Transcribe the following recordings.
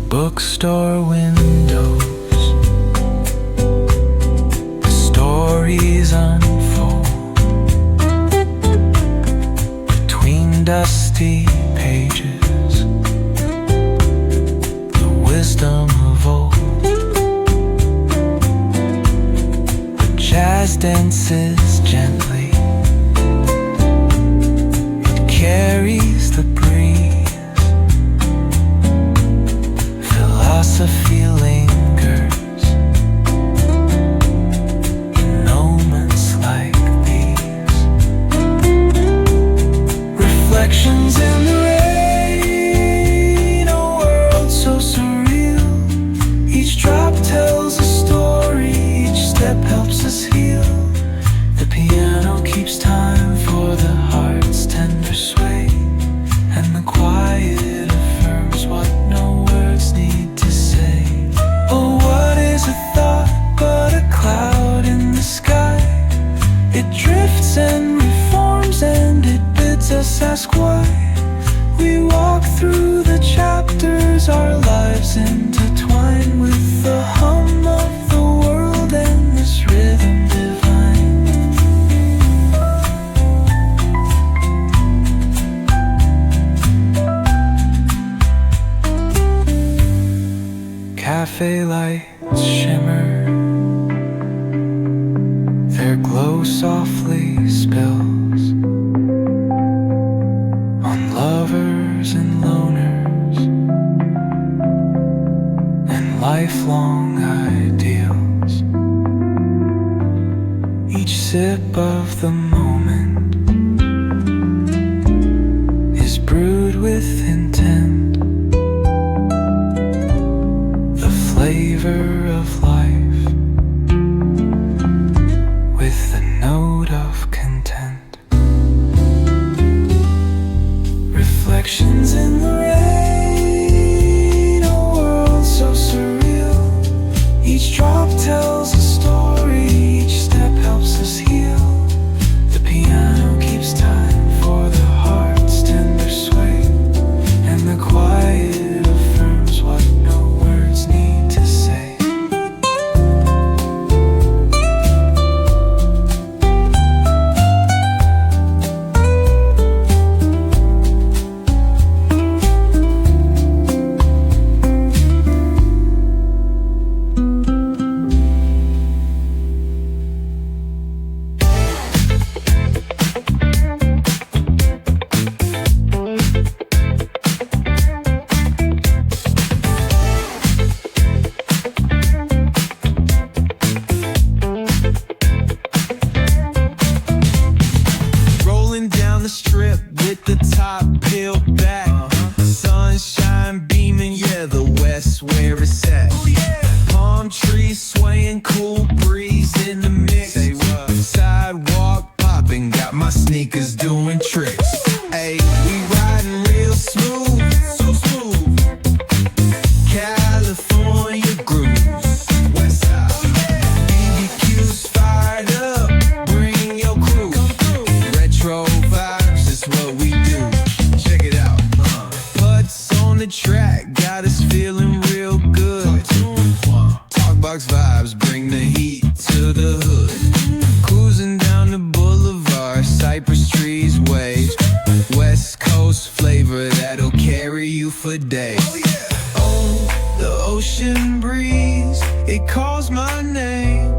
bookstore windows, the stories unfold between dusty pages, the wisdom of old. The jazz dances gently, it carries the breeze. Philosophy lingers in moments like these. Reflections in the rain, a world so surreal. Each drop tells a story, each step helps us heal. The piano keeps time for the heart's tender sway, and the quiet affirms what no words need to say. Oh, what is a thought but a cloud in the sky? It drifts and reforms and it bids us ask why. We walk through the chapters, our lives intertwine with the hum of the world and this rhythm divine. Cafe lights shimmer, their glow softly spills on lovers and loners and lifelong ideals. Each sip of the moment is brewed with intent, the flavor of life with the note of content. Reflections in the rain, a world so surreal. Each drop tells a story, each step helps us heal. The piano keeps time for the heart's tender sway, and the quiet affirms what no words need to say. Rolling down the strip with the top peeled back, sunshine beaming, yeah, the west where it's at. Palm trees swaying, cool breeze in the mix. Sidewalk popping, got my sneakers doing tricks. Ayy, we riding real smooth, so smooth. California grooves, west side. BBQ's fired up, bring your crew. Retro vibes is what we do. Check it out. Putts on the track, got us feeling real good. Talkbox vibes, bring the heat to the hood. Cruising down the boulevard, cypress trees wave. West Coast flavor that'll carry you for days. Oh, the ocean breeze, it calls my name.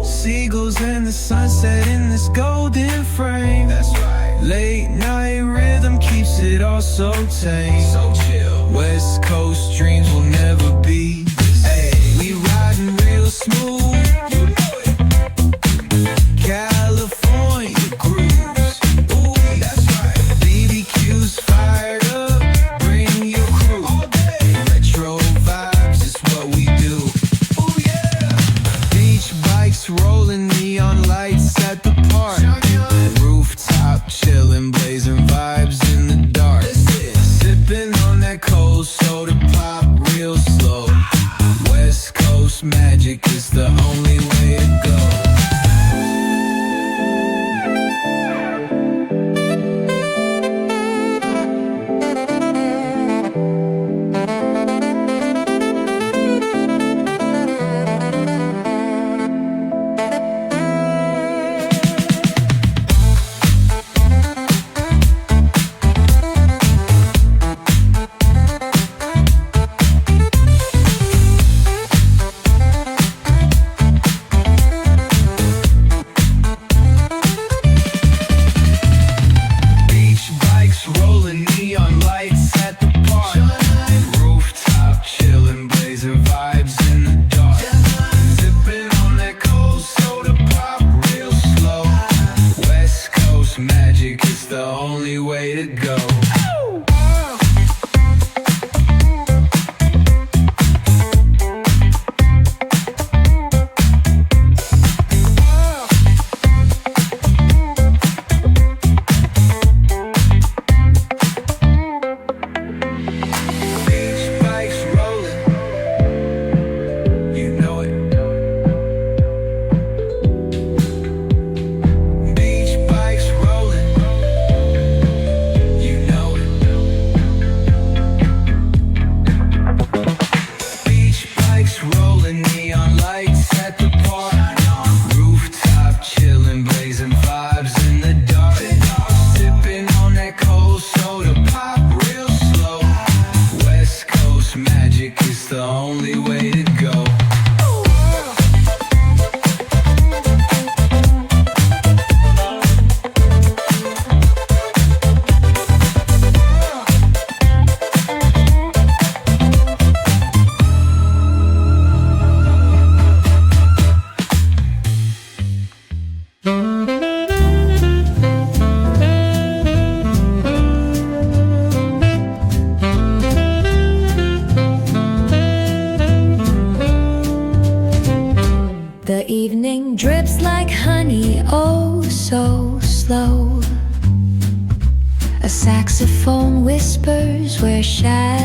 Seagulls and the sunset in this golden frame. That's right. Late night rhythm keeps it all so tame. So chill. West Coast dreams will never be the same. We riding real smooth. You know it. California grooves. Ooh, that's right. BBQ's fired up. Bring your crew. All day. Retro vibes is what we do. Ooh, yeah. Beach bikes rolling, neon lights at the park. Rooftop chillin', blazing vibes in the dark. Sipping on that cold soda pop real slow. West Coast magic is the only way to go.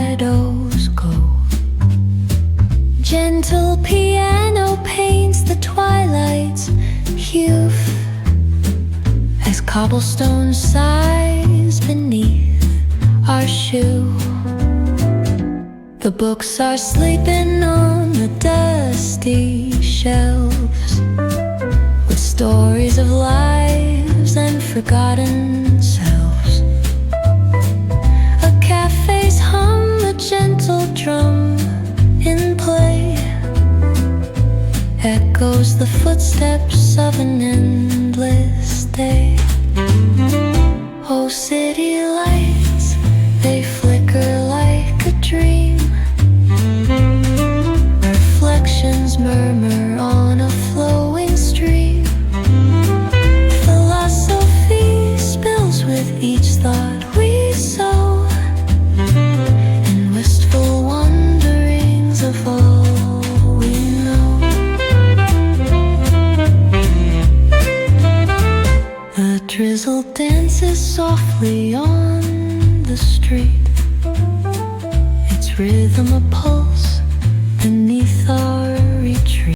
shadows go. Gentle piano paints the twilight's hue as cobblestone sighs beneath our shoe. The books are sleeping on the dusty shelves with stories of lives and forgotten selves. A cafe's hum, a gentle drum in play, echoes the footsteps of an endless day. Oh, city lights, they flicker like a dream. Reflections murmur on a flowing stream. Philosophy spills with each thought we sow, and wistful wanderings of all we know. The drizzle dances softly on the street, its rhythm a pulse beneath our